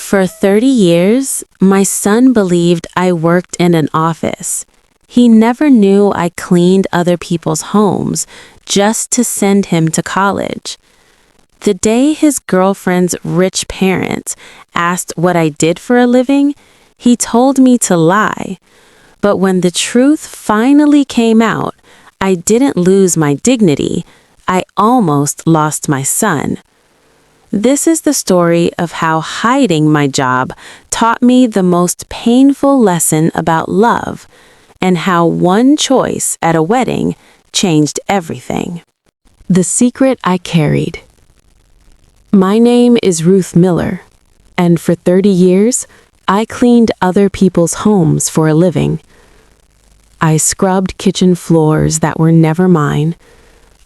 For 30 years, my son believed I worked in an office. He never knew I cleaned other people's homes just to send him to college. The day his girlfriend's rich parents asked what I did for a living, he told me to lie. But when the truth finally came out, I didn't lose my dignity. I almost lost my son. This is the story of how hiding my job taught me the most painful lesson about love, and how one choice at a wedding changed everything. The secret I carried. My name is Ruth Miller, and for 30 years, I cleaned other people's homes for a living. I scrubbed kitchen floors that were never mine.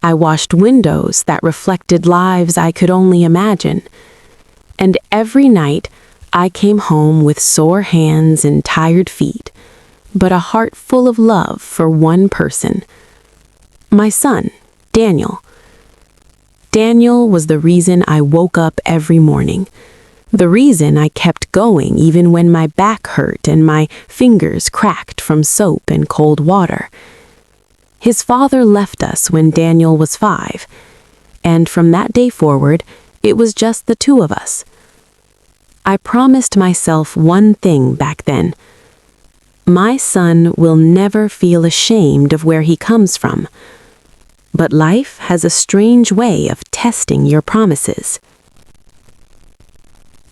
I washed windows that reflected lives I could only imagine. And every night, I came home with sore hands and tired feet, but a heart full of love for one person. My son, Daniel. Daniel was the reason I woke up every morning. The reason I kept going even when my back hurt and my fingers cracked from soap and cold water. His father left us when Daniel was 5, and from that day forward, it was just the two of us. I promised myself one thing back then. My son will never feel ashamed of where he comes from. But life has a strange way of testing your promises.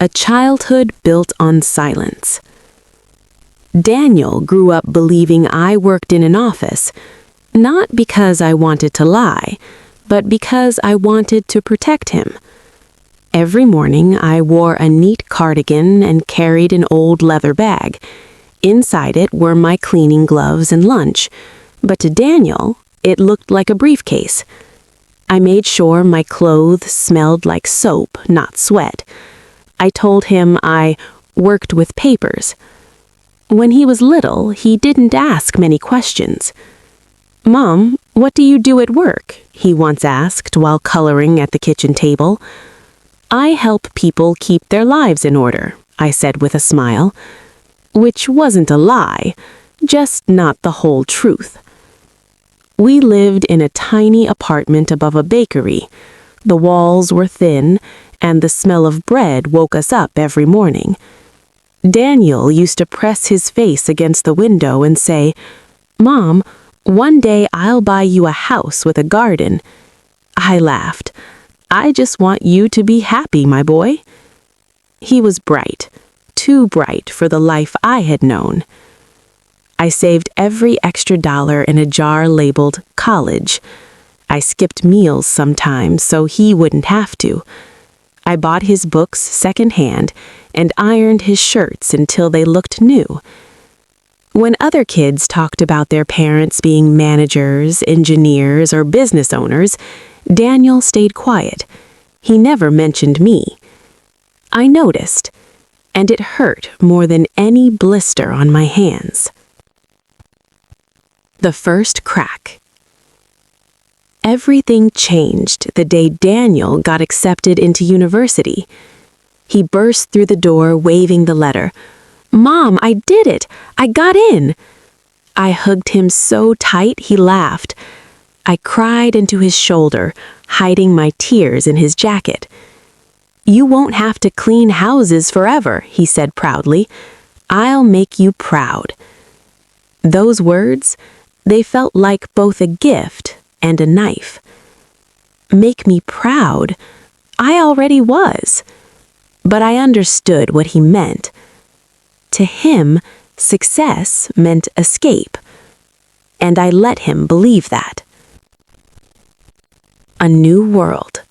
A childhood built on silence. Daniel grew up believing I worked in an office, not because I wanted to lie, but because I wanted to protect him. Every morning I wore a neat cardigan and carried an old leather bag. Inside it were my cleaning gloves and lunch, but to Daniel, it looked like a briefcase. I made sure my clothes smelled like soap, not sweat. I told him I worked with papers. When he was little, he didn't ask many questions. "Mom, what do you do at work?" he once asked while coloring at the kitchen table. "I help people keep their lives in order," I said with a smile. Which wasn't a lie, just not the whole truth. We lived in a tiny apartment above a bakery. The walls were thin, and the smell of bread woke us up every morning. Daniel used to press his face against the window and say, "Mom, one day I'll buy you a house with a garden." I laughed. "I just want you to be happy, my boy." He was bright, too bright for the life I had known. I saved every extra dollar in a jar labeled college. I skipped meals sometimes so he wouldn't have to. I bought his books secondhand and ironed his shirts until they looked new. When other kids talked about their parents being managers, engineers, or business owners, Daniel stayed quiet. He never mentioned me. I noticed, and it hurt more than any blister on my hands. The first crack. Everything changed the day Daniel got accepted into university. He burst through the door waving the letter. "Mom, I did it! I got in!" I hugged him so tight he laughed. I cried into his shoulder, hiding my tears in his jacket. "You won't have to clean houses forever," he said proudly. "I'll make you proud." Those words, they felt like both a gift and a knife. Make me proud? I already was. But I understood what he meant. To him, success meant escape. And I let him believe that. A new world.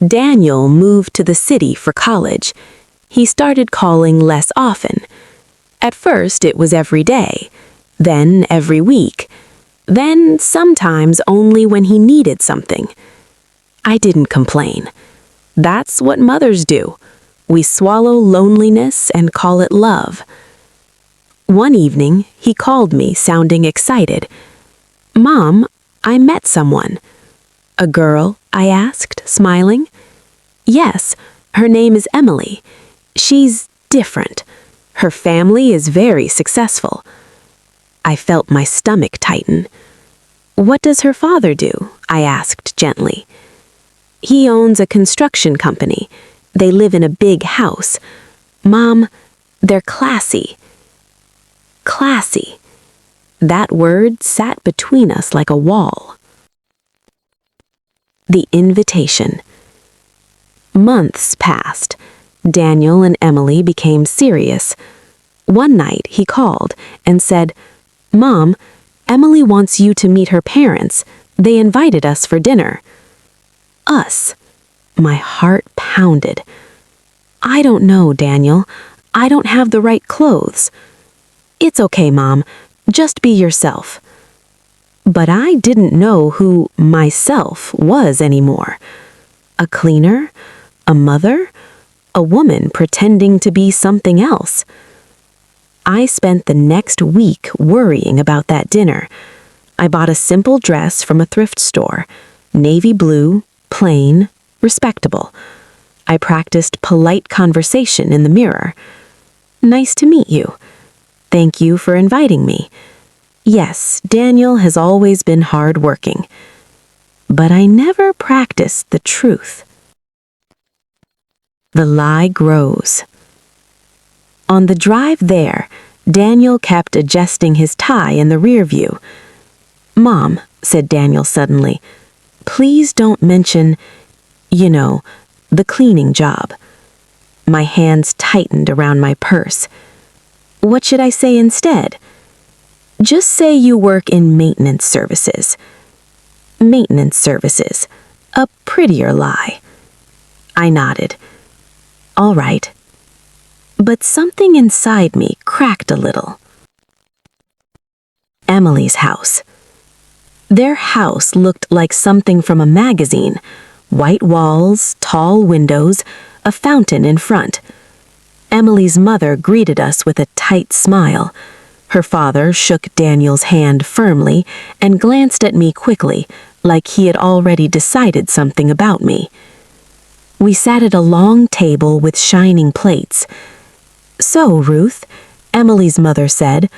Daniel moved to the city for college. He started calling less often. At first, it was every day, then every week, then sometimes only when he needed something. I didn't complain. That's what mothers do. We swallow loneliness and call it love. One evening, he called me, sounding excited. "Mom, I met someone." "A girl?" I asked, smiling. "Yes, her name is Emily. She's different. Her family is very successful. I felt my stomach tighten. What does her father do? I asked gently. He owns a construction company. They live in a big house. Mom, they're classy. Classy. That word sat between us like a wall. The invitation. Months passed. Daniel and Emily became serious. One night he called and said, Mom, Emily wants you to meet her parents. They invited us for dinner. Us. My heart pounded. I don't know, Daniel. I don't have the right clothes. It's okay, Mom. Just be yourself. But I didn't know who myself was anymore. A cleaner? A mother? A woman pretending to be something else. I spent the next week worrying about that dinner. I bought a simple dress from a thrift store, navy blue, plain, respectable. I practiced polite conversation in the mirror. Nice to meet you. Thank you for inviting me. Yes, Daniel has always been hard-working. But I never practiced the truth. The lie grows. On the drive there, Daniel kept adjusting his tie in the rear view. Mom, said Daniel suddenly, please don't mention, the cleaning job. My hands tightened around my purse. What should I say instead? Just say you work in maintenance services. Maintenance services. A prettier lie. I nodded. All right. But something inside me cracked a little. Emily's house. Their house looked like something from a magazine. White walls, tall windows, a fountain in front. Emily's mother greeted us with a tight smile. Her father shook Daniel's hand firmly and glanced at me quickly, like he had already decided something about me. We sat at a long table with shining plates. So, Ruth, Emily's mother said,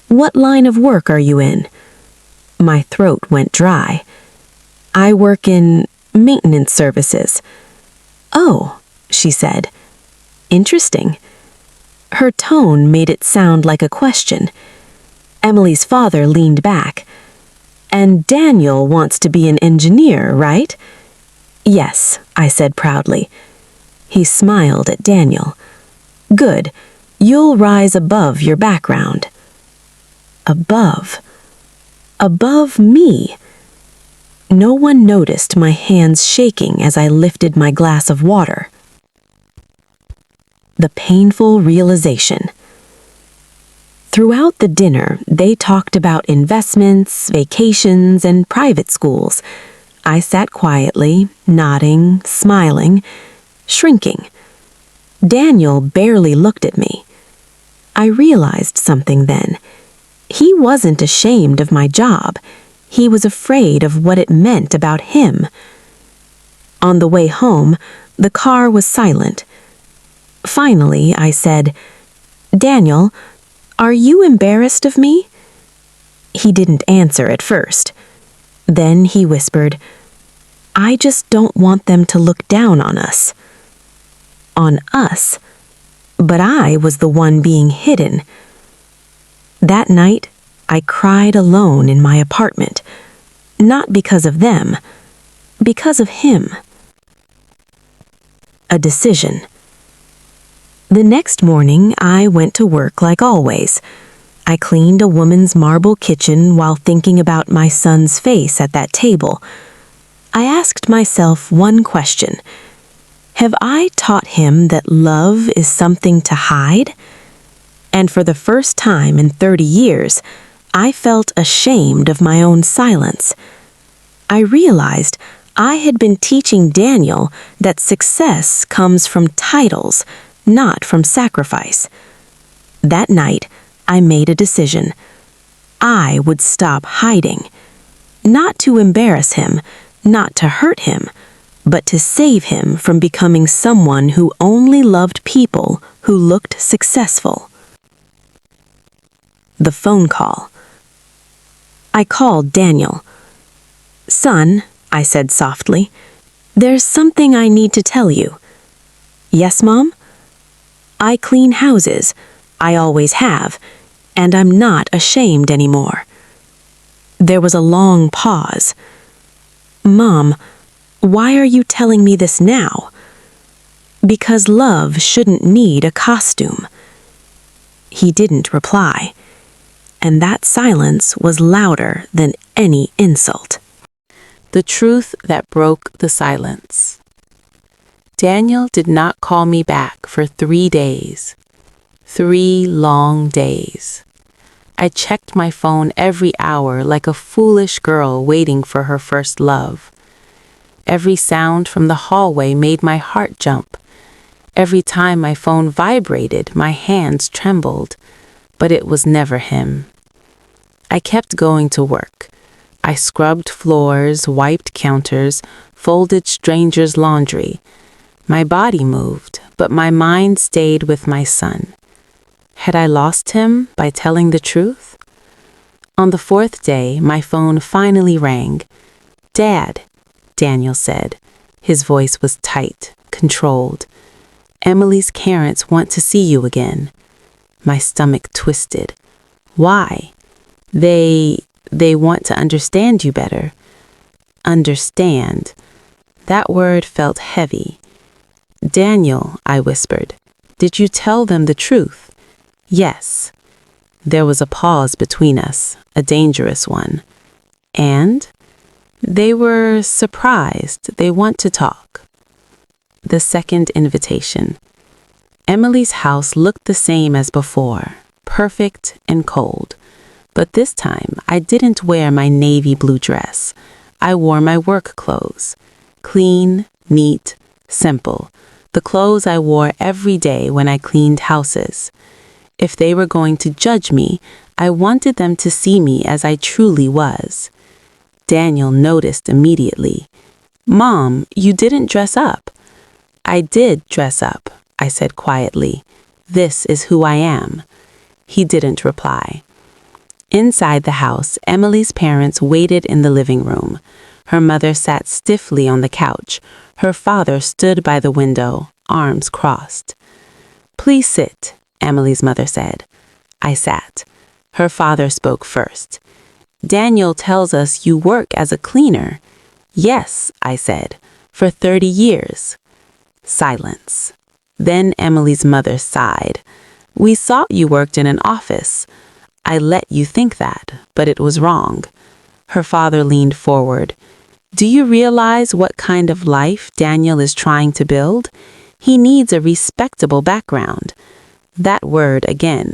what line of work are you in? My throat went dry. I work in maintenance services. Oh, she said. Interesting. Her tone made it sound like a question. Emily's father leaned back. And Daniel wants to be an engineer, right? Yes, I said proudly. He smiled at Daniel. Good. You'll rise above your background. Above. Above me. No one noticed my hands shaking as I lifted my glass of water. The painful realization. Throughout the dinner, they talked about investments, vacations, and private schools. I sat quietly, nodding, smiling, shrinking. Daniel barely looked at me. I realized something then. He wasn't ashamed of my job. He was afraid of what it meant about him. On the way home, the car was silent. Finally, I said, Daniel, are you embarrassed of me? He didn't answer at first. Then he whispered, I just don't want them to look down on us. On us? But I was the one being hidden. That night, I cried alone in my apartment. Not because of them, because of him. A decision. The next morning, I went to work like always. I cleaned a woman's marble kitchen while thinking about my son's face at that table. I asked myself one question. Have I taught him that love is something to hide? And for the first time in 30 years, I felt ashamed of my own silence. I realized I had been teaching Daniel that success comes from titles, not from sacrifice. That night, I made a decision. I would stop hiding. Not to embarrass him, not to hurt him, but to save him from becoming someone who only loved people who looked successful. The phone call. I called Daniel. "Son," I said softly, "there's something I need to tell you." "Yes, Mom?" "I clean houses. I always have, and I'm not ashamed anymore." There was a long pause. "Mom, why are you telling me this now?" "Because love shouldn't need a costume." He didn't reply, and that silence was louder than any insult. The truth that broke the silence. Daniel did not call me back for 3 days. 3 long days. I checked my phone every hour like a foolish girl waiting for her first love. Every sound from the hallway made my heart jump. Every time my phone vibrated, my hands trembled, but it was never him. I kept going to work. I scrubbed floors, wiped counters, folded strangers' laundry. My body moved, but my mind stayed with my son. Had I lost him by telling the truth? On the 4th day, my phone finally rang. "Dad," Daniel said. His voice was tight, controlled. "Emily's parents want to see you again." My stomach twisted. "Why?" They want to understand you better." Understand. That word felt heavy. "Daniel," I whispered, "did you tell them the truth?" "Yes." There was a pause between us, a dangerous one. "And?" "They were surprised. They want to talk." The second invitation. Emily's house looked the same as before, perfect and cold. But this time, I didn't wear my navy blue dress. I wore my work clothes. Clean, neat, simple. The clothes I wore every day when I cleaned houses. If they were going to judge me, I wanted them to see me as I truly was. Daniel noticed immediately. "Mom, you didn't dress up." "I did dress up," I said quietly. "This is who I am." He didn't reply. Inside the house, Emily's parents waited in the living room. Her mother sat stiffly on the couch. Her father stood by the window, arms crossed. "Please sit," Emily's mother said. I sat. Her father spoke first. "Daniel tells us you work as a cleaner." "Yes," I said, "for 30 years." Silence. Then Emily's mother sighed. "We thought you worked in an office. I let you think that, but it was wrong." Her father leaned forward. "Do you realize what kind of life Daniel is trying to build? He needs a respectable background." That word again,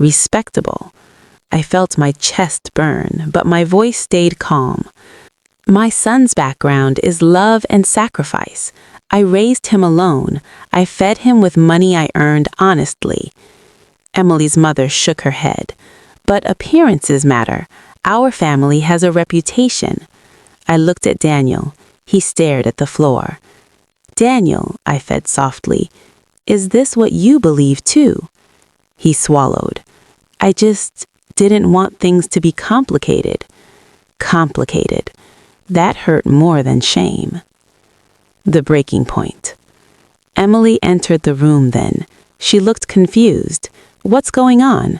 respectable. I felt my chest burn, but my voice stayed calm. "My son's background is love and sacrifice. I raised him alone. I fed him with money I earned honestly." Emily's mother shook her head. "But appearances matter. Our family has a reputation." I looked at Daniel. He stared at the floor. "Daniel," I said softly, "is this what you believe too?" He swallowed. "I just didn't want things to be complicated." Complicated. That hurt more than shame. The breaking point. Emily entered the room then. She looked confused. "What's going on?"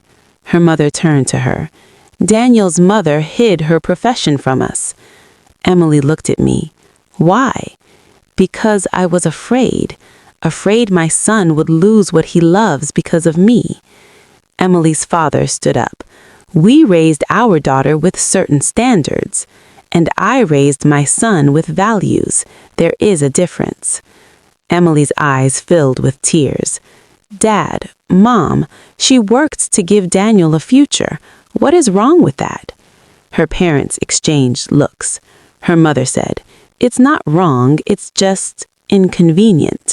Her mother turned to her. "Daniel's mother hid her profession from us." Emily looked at me. "Why?" "Because I was afraid. Afraid my son would lose what he loves because of me." Emily's father stood up. "We raised our daughter with certain standards, and I raised my son with values. There is a difference." Emily's eyes filled with tears. "Dad, Mom, she worked to give Daniel a future. What is wrong with that?" Her parents exchanged looks. Her mother said, "It's not wrong, it's just inconvenient."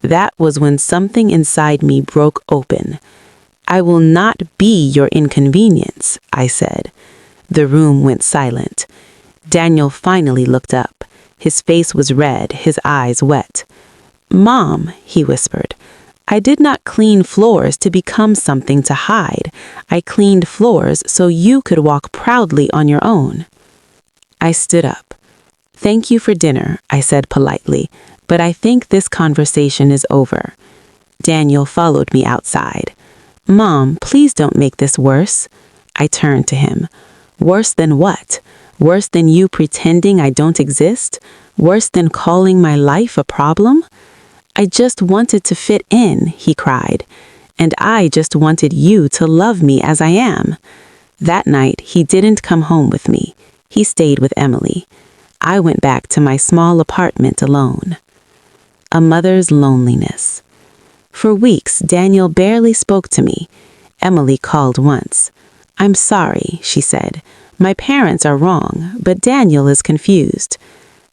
That was when something inside me broke open. "I will not be your inconvenience," I said. The room went silent. Daniel finally looked up. His face was red, his eyes wet. "Mom," he whispered, "I did not clean floors to become something to hide. I cleaned floors so you could walk proudly on your own." I stood up. "Thank you for dinner," I said politely, "but I think this conversation is over." Daniel followed me outside. "Mom, please don't make this worse." I turned to him. "Worse than what? Worse than you pretending I don't exist? Worse than calling my life a problem?" "I just wanted to fit in," he cried. "And I just wanted you to love me as I am." That night, he didn't come home with me. He stayed with Emily. I went back to my small apartment alone. A mother's loneliness. For weeks, Daniel barely spoke to me. Emily called once. "I'm sorry," she said. "My parents are wrong, but Daniel is confused."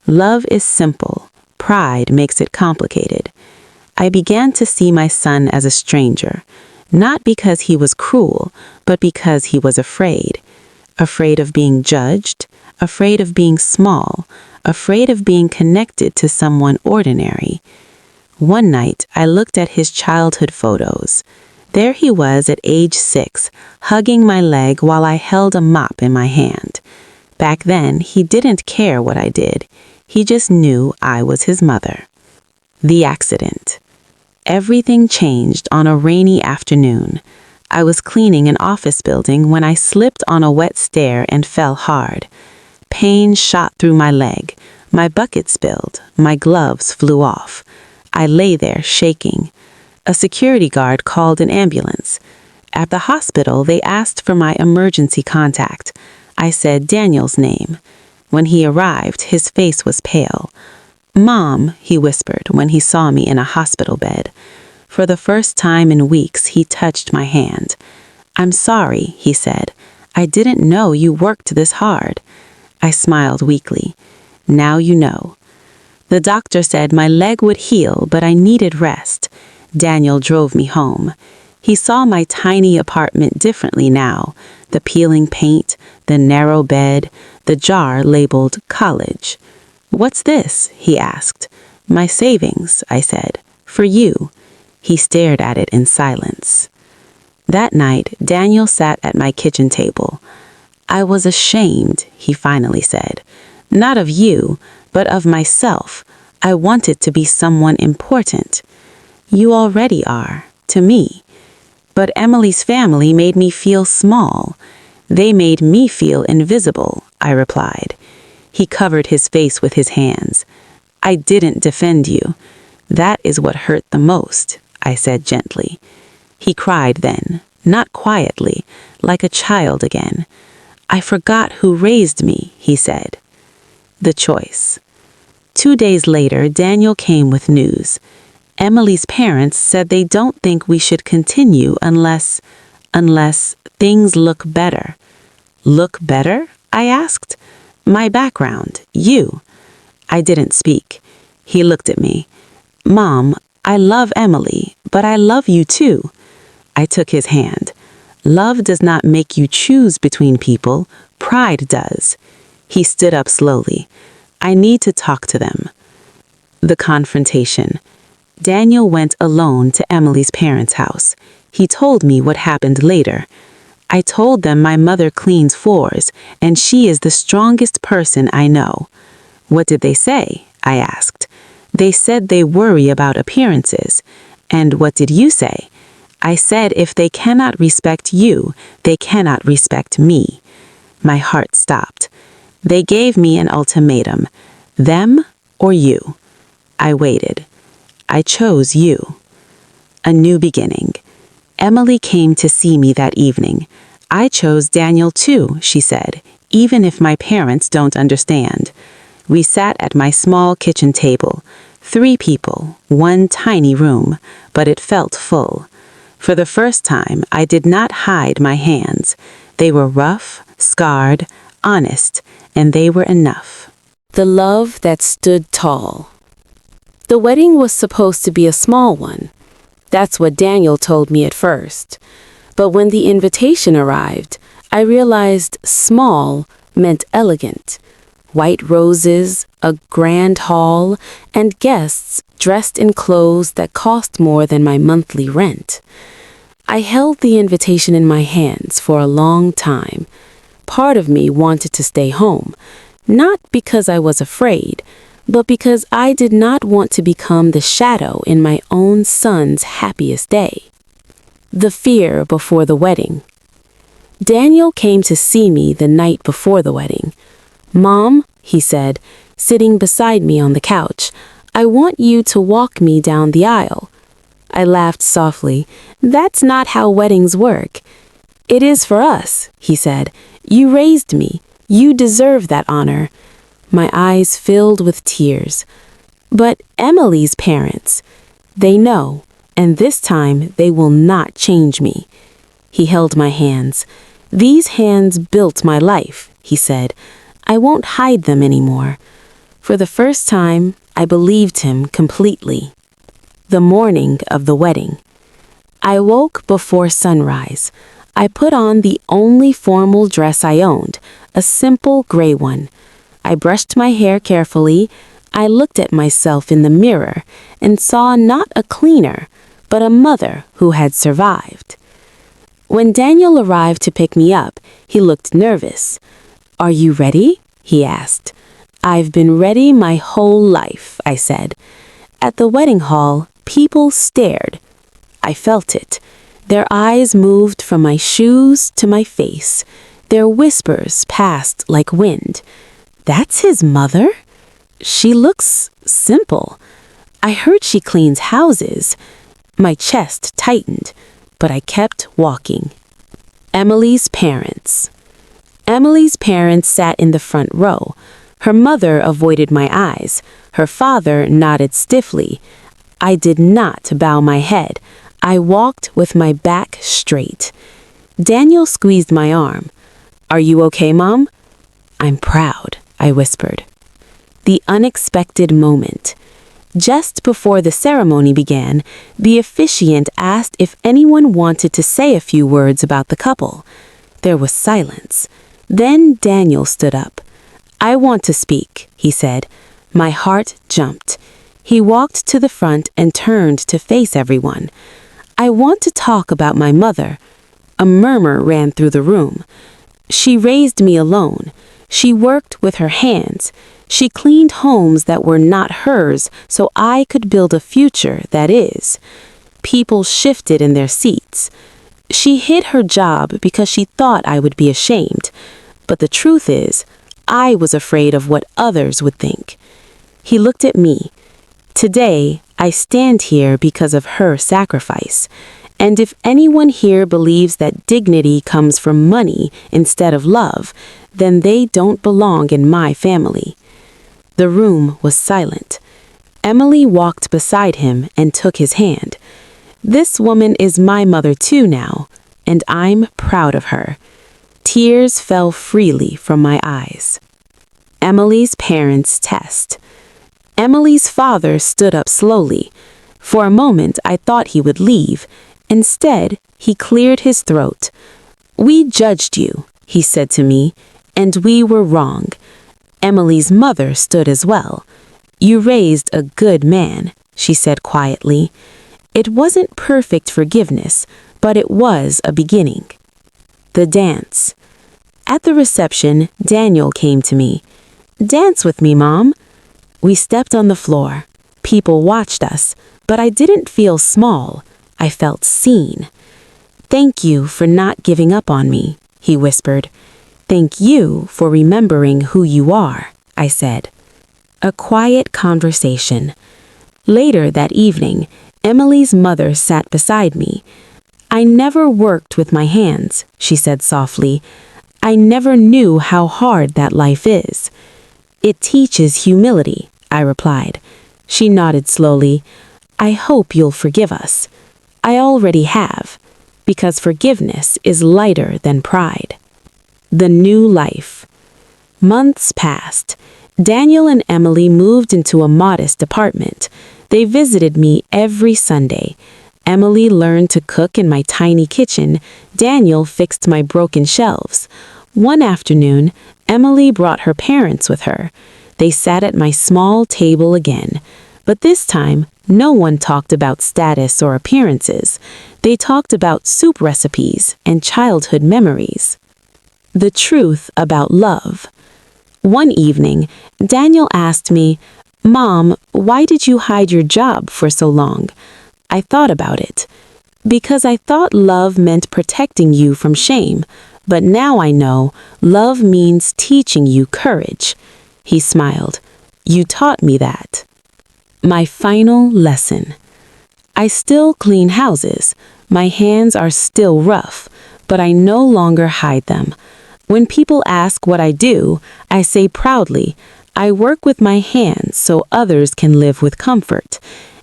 Love is simple. Pride makes it complicated. I began to see my son as a stranger, not because he was cruel, but because he was afraid. Afraid of being judged, afraid of being small, afraid of being connected to someone ordinary. One night, I looked at his childhood photos. There he was at age 6, hugging my leg while I held a mop in my hand. Back then, he didn't care what I did. He just knew I was his mother. The accident. Everything changed on a rainy afternoon. I was cleaning an office building when I slipped on a wet stair and fell hard. Pain shot through my leg. My bucket spilled. My gloves flew off. I lay there shaking. A security guard called an ambulance. At the hospital, they asked for my emergency contact. I said Daniel's name. When he arrived, his face was pale. "Mom," he whispered when he saw me in a hospital bed. For the first time in weeks, he touched my hand. "I'm sorry," he said. "I didn't know you worked this hard." I smiled weakly. "Now you know." The doctor said my leg would heal, but I needed rest. Daniel drove me home. He saw my tiny apartment differently now. The peeling paint, the narrow bed, the jar labeled college. "What's this?" he asked. "My savings," I said. "For you." He stared at it in silence. That night, Daniel sat at my kitchen table. "I was ashamed," he finally said. "Not of you, but of myself. I wanted to be someone important." "You already are, to me." "But Emily's family made me feel small. They made me feel invisible," I replied. He covered his face with his hands. "I didn't defend you. That is what hurt the most," I said gently. He cried then, not quietly, like a child again. "I forgot who raised me," he said. The choice. 2 days later, Daniel came with news. Emily's parents said they don't think we should continue unless things look better. "Look better?" I asked. "My background, you." I didn't speak. He looked at me. "Mom, I love Emily, but I love you too." I took his hand. Love does not make you choose between people. Pride does. He stood up slowly. "I need to talk to them." The confrontation. Daniel went alone to Emily's parents' house. He told me what happened later. I told them my mother cleans floors, and she is the strongest person I know. "What did they say?" I asked. "They said they worry about appearances." "And what did you say?" I said if they cannot respect you, they cannot respect me. My heart stopped. They gave me an ultimatum. Them or you. I waited. I chose you. A new beginning. Emily came to see me that evening. "I chose Daniel too," she said, "even if my parents don't understand." We sat at my small kitchen table. 3 people, 1 tiny room, but it felt full. For the first time, I did not hide my hands. They were rough, scarred, honest, and they were enough. The love that stood tall. The wedding was supposed to be a small one. That's what Daniel told me at first. But when the invitation arrived, I realized small meant elegant. white roses, a grand hall, and guests dressed in clothes that cost more than my monthly rent. I held the invitation in my hands for a long time. Part of me wanted to stay home, not because I was afraid, but because I did not want to become the shadow in my own son's happiest day. The fear before the wedding. Daniel came to see me the night before the wedding. "Mom," he said, sitting beside me on the couch, "I want you to walk me down the aisle." I laughed softly. "That's not how weddings work." "It is for us," he said. "You raised me. You deserve that honor." My eyes filled with tears. "But Emily's parents, they know, and this time they will not change me." He held my hands. "These hands built my life," he said. "I won't hide them anymore." For the first time, I believed him completely. The morning of the wedding. I woke before sunrise. I put on the only formal dress I owned, a simple gray one. I brushed my hair carefully. I looked at myself in the mirror and saw not a cleaner, but a mother who had survived. When Daniel arrived to pick me up, he looked nervous. "Are you ready?" he asked. "I've been ready my whole life," I said. At the wedding hall, people stared. I felt it. Their eyes moved from my shoes to my face. Their whispers passed like wind. "That's his mother? She looks simple. I heard she cleans houses." My chest tightened, but I kept walking. Emily's parents. Emily's parents sat in the front row. Her mother avoided my eyes. Her father nodded stiffly. I did not bow my head. I walked with my back straight. Daniel squeezed my arm. "Are you okay, Mom?" "I'm proud," I whispered. The unexpected moment. Just before the ceremony began, the officiant asked if anyone wanted to say a few words about the couple. There was silence. Then Daniel stood up. "I want to speak," he said. My heart jumped. He walked to the front and turned to face everyone. "I want to talk about my mother." A murmur ran through the room. "She raised me alone. She worked with her hands. She cleaned homes that were not hers so I could build a future that is." People shifted in their seats. "She hid her job because she thought I would be ashamed. But the truth is, I was afraid of what others would think." He looked at me. "Today, I stand here because of her sacrifice. And if anyone here believes that dignity comes from money instead of love, then they don't belong in my family." The room was silent. Emily walked beside him and took his hand. "This woman is my mother too now, and I'm proud of her." Tears fell freely from my eyes. Emily's parents' test. Emily's father stood up slowly. For a moment, I thought he would leave. Instead, he cleared his throat. "We judged you," he said to me, "and we were wrong." Emily's mother stood as well. "You raised a good man," she said quietly. It wasn't perfect forgiveness, but it was a beginning. The dance. At the reception, Daniel came to me. "Dance with me, Mom." We stepped on the floor. People watched us, but I didn't feel small. I felt seen. "Thank you for not giving up on me," he whispered. "Thank you for remembering who you are," I said. A quiet conversation. Later that evening, Emily's mother sat beside me. "I never worked with my hands," she said softly. "I never knew how hard that life is." "It teaches humility," I replied. She nodded slowly. "I hope you'll forgive us." "I already have, because forgiveness is lighter than pride." The new life. Months passed. Daniel and Emily moved into a modest apartment. They visited me every Sunday. Emily learned to cook in my tiny kitchen. Daniel fixed my broken shelves. One afternoon, Emily brought her parents with her. They sat at my small table again, but this time no one talked about status or appearances. They talked about soup recipes and childhood memories. The truth about love. One evening, Daniel asked me, "Mom, why did you hide your job for so long?" I thought about it. Because I thought love meant protecting you from shame, but now I know love means teaching you courage. He smiled. You taught me that. My final lesson. I still clean houses. My hands are still rough, but I no longer hide them. When people ask what I do, I say proudly, I work with my hands so others can live with comfort.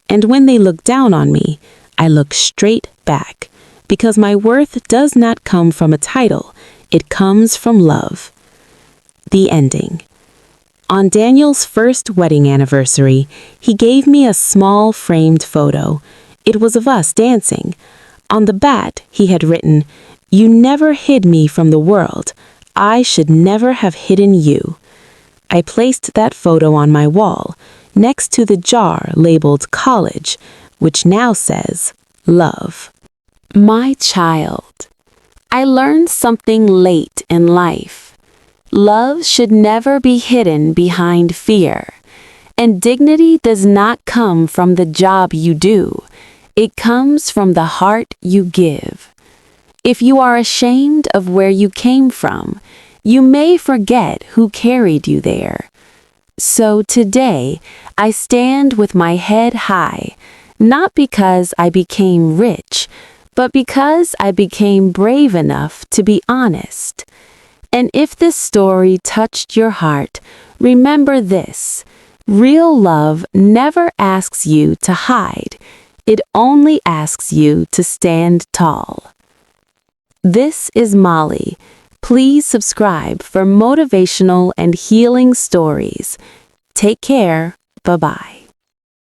And when they look down on me, I look straight back, because my worth does not come from a title, it comes from love. The ending. On Daniel's first wedding anniversary, he gave me a small framed photo. It was of us dancing. On the back, he had written, "You never hid me from the world. I should never have hidden you." I placed that photo on my wall, next to the jar labeled college, which now says, love. My child, I learned something late in life. Love should never be hidden behind fear, and dignity does not come from the job you do. It comes from the heart you give. If you are ashamed of where you came from, you may forget who carried you there. So today, I stand with my head high, not because I became rich, but because I became brave enough to be honest. And if this story touched your heart, remember this: real love never asks you to hide, it only asks you to stand tall. This is Molly. Please subscribe for motivational and healing stories. Take care. Bye-bye.